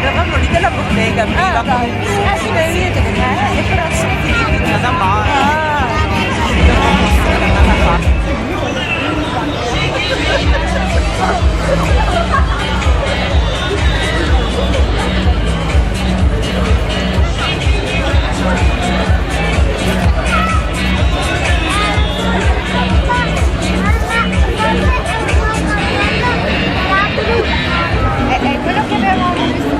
Eravamo lì della bottega prima. Sì, vedete che è però Filippina da mare. È quello che avevamo visto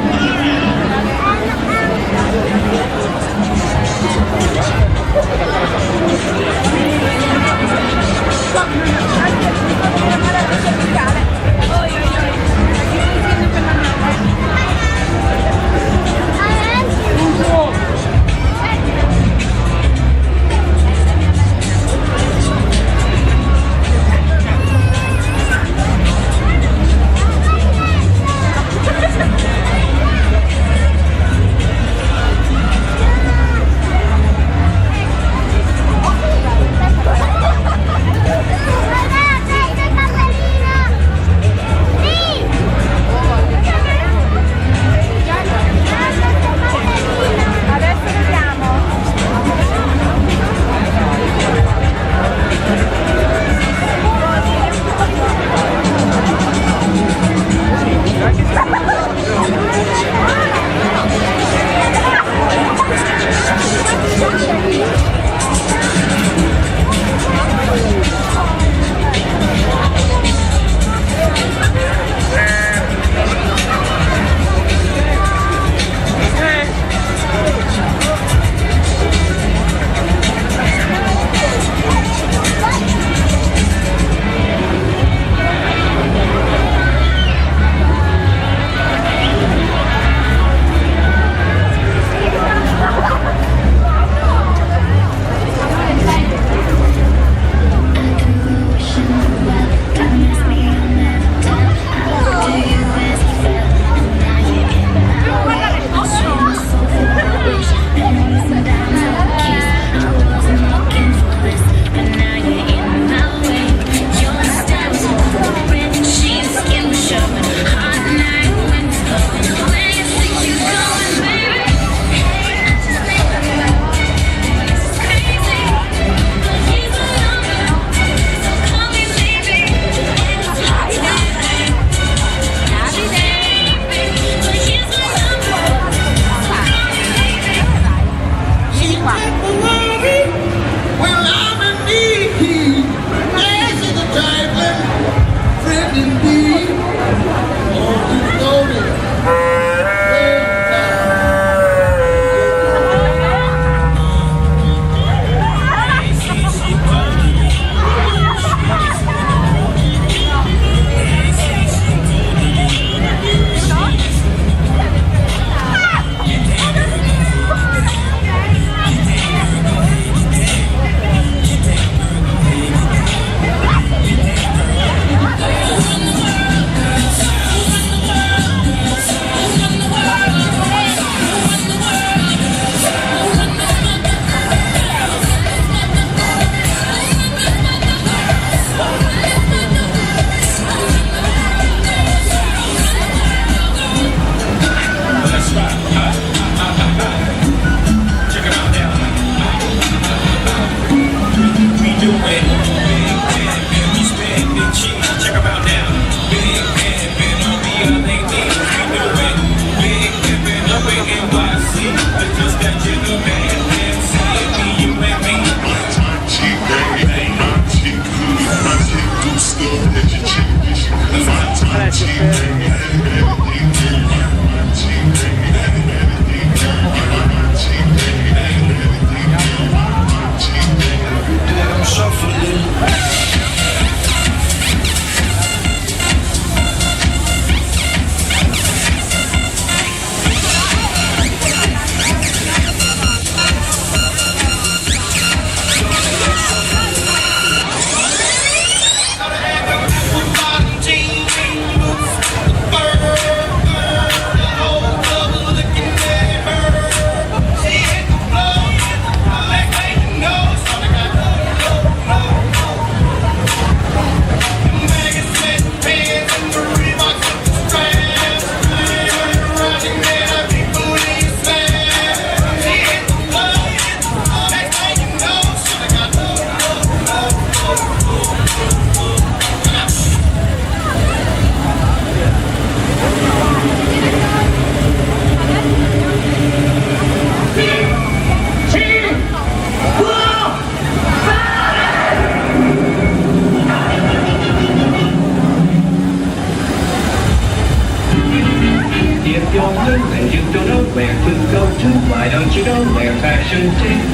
it on their fashion tape.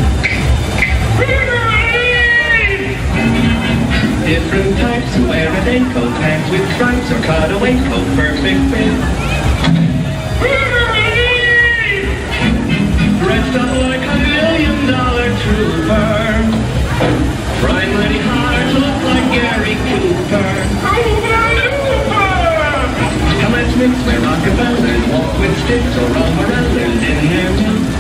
Different types who wear a day coat, pants with stripes or cutaway coat, perfect fit. Dressed up like $1 million trooper, trying mighty hard to look like Gary Cooper. Come let's mix where Rockefellers walk with sticks or roll around in their youth.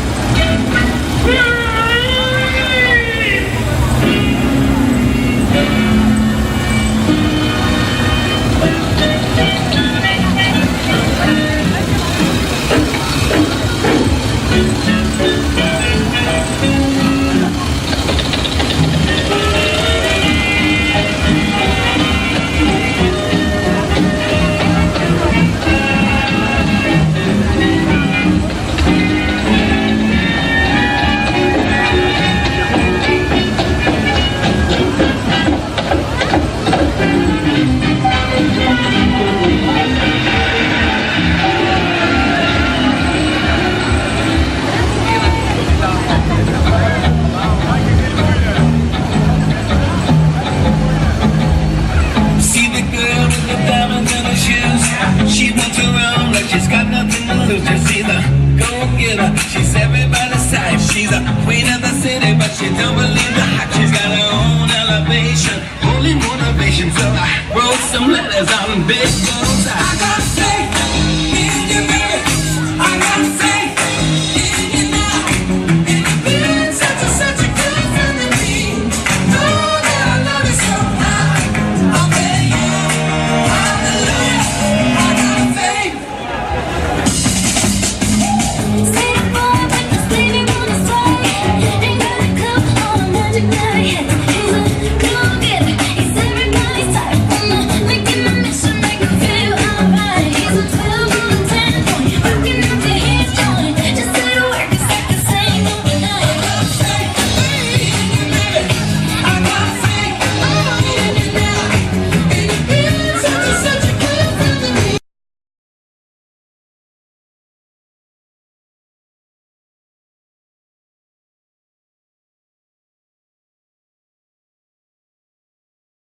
She runs around like she's got nothing to lose. Just see the go-getter. She's everybody's type. She's a queen of the city, but she don't believe the hype. She's got her own elevation, only motivation. So I wrote some letters on big goals.